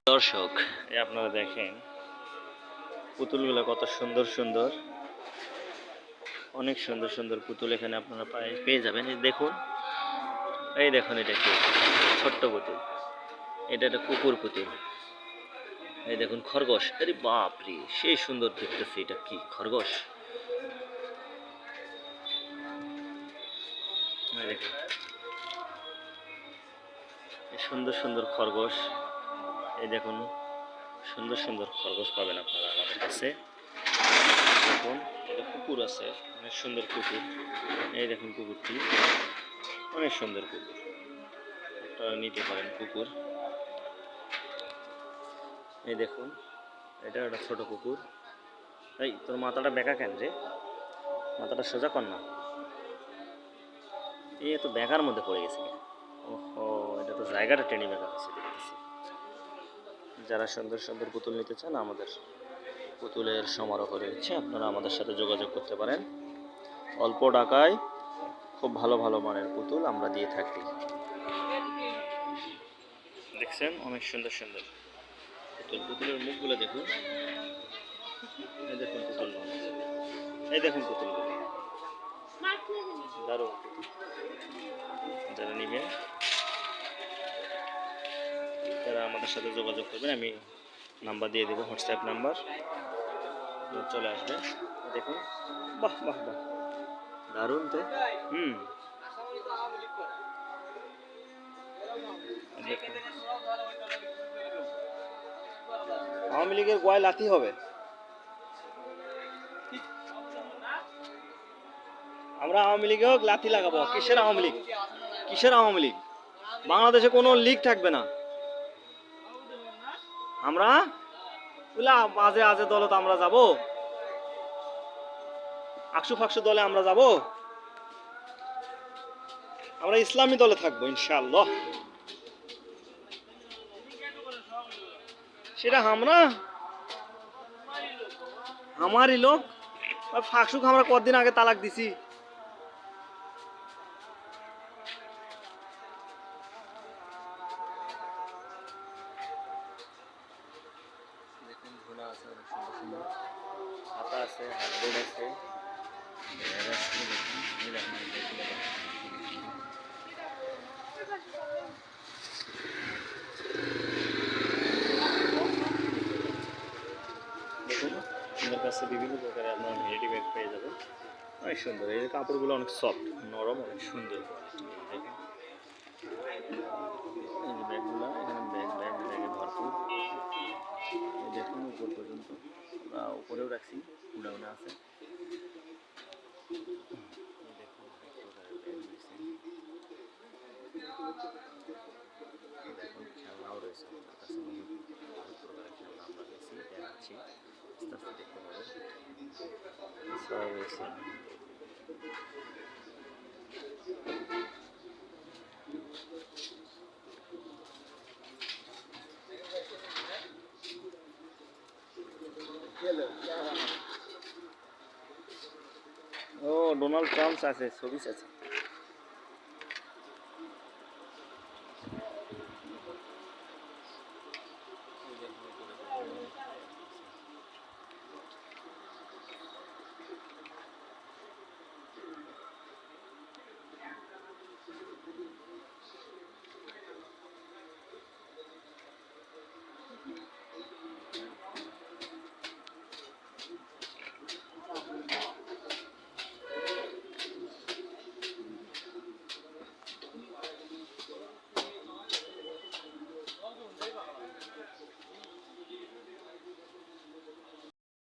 দর্শক, এই আপনারা দেখেন পুতুলগুলো কত সুন্দর সুন্দর, অনেক সুন্দর সুন্দর পুতুল এখানে আপনারা পেয়ে যাবেন। এই দেখুন, এই দেখুন, এটা কি ছোট্ট পুতুল, এটা একটা কুকুর পুতুল। এই দেখুন খরগোশ, আরে বাপ রে, সেই সুন্দর দেখতেছে। এটা কি খরগোশ? দেখুন সুন্দর সুন্দর খরগোশ। এই দেখুন সুন্দর সুন্দর খরগোশ পাবেন আপনারা আমাদের কাছে। দেখুন এটা কুকুর আছে, অনেক সুন্দর কুকুর। এই দেখুন কুকুরটি অনেক সুন্দর কুকুর, আপনারা নিতে পারেন কুকুর। এই দেখুন এটা একটা ছোট কুকুর। এই তোর মাথাটা বেঁকা কেন রে? মাথাটা সোজা কর না। এই তো বেকার মধ্যে পড়ে গেছে। ওহো, এটা তো জায়গাটা টেনে বেঁকা হয়েছে দেখতেছি। যারা সুন্দর সুন্দর পুতুল নিতে চান, আমাদের পুতুলের সমারোহ রয়েছে, আপনারা আমাদের সাথে যোগাযোগ করতে পারেন। অল্প টাকায় খুব ভালো ভালো মানের পুতুল আমরা দিয়ে থাকি। দেখছেন অনেক সুন্দর সুন্দর পুতুল। পুতুলের মুখগুলো দেখুন, এই দেখুন পুতুল, এই দেখুন পুতুলগুলো দারুণ। যারা নিবেন তারা আমাদের সাথে যোগাযোগ করবেন, আমি নাম্বার দিয়ে দেবো, হোয়াটসঅ্যাপ নাম্বার, চলে আসবে। দেখুন, বাহ বাহ বাহ, দারুণ তো। আওয়ামী লীগের গোয়ায় লাথি হবে। আমরা আওয়ামী লীগে হোক লাথি লাগাবো। কিসের আওয়ামী লীগ? কিসের আওয়ামী লীগ? বাংলাদেশে কোনো লীগ থাকবে না। আমরা আজে আজে দলে তো আমরা যাব, আকসু ফাকসু দলে আমরা যাব? আমরা ইসলামী দলে থাকবো ইনশাআল্লাহ। সেটা আমরা আমারই লোক। ফাকসুক আমরা কতদিন আগে তালাক দিছি। দেখুন ঘোড়া আছে, অনেক সুন্দর সুন্দর হাতা আছে, হাতবোর্ড আছে। দেখুন আপনার কাছে বিভিন্ন প্রকারের আপনার ভ্যারাইটি ব্যাগ পেয়ে যাবেন, অনেক সুন্দর। এই কাপড়গুলো অনেক সফট, নরম, অনেক সুন্দর। দেখুন এই যে ব্যাগগুলো, এখানে ব্যাগে ভরপুর। এই দেখুন উপর পর্যন্ত, আমরা উপরেও রাখছি, উড়াউনা আছে। দেখুন অনেক প্রকারের ব্যাগ রয়েছে। দেখুন খেলনাও রয়েছে আমাদের কাছে, অনেক প্রকারের খেলনা আমরা রয়েছি, দেখাচ্ছি আস্তে আস্তে দেখতে পাবেন। এছাড়াও রয়েছে ও ডোনাল্ড ট্রাম্প আছে, ছবি আছে।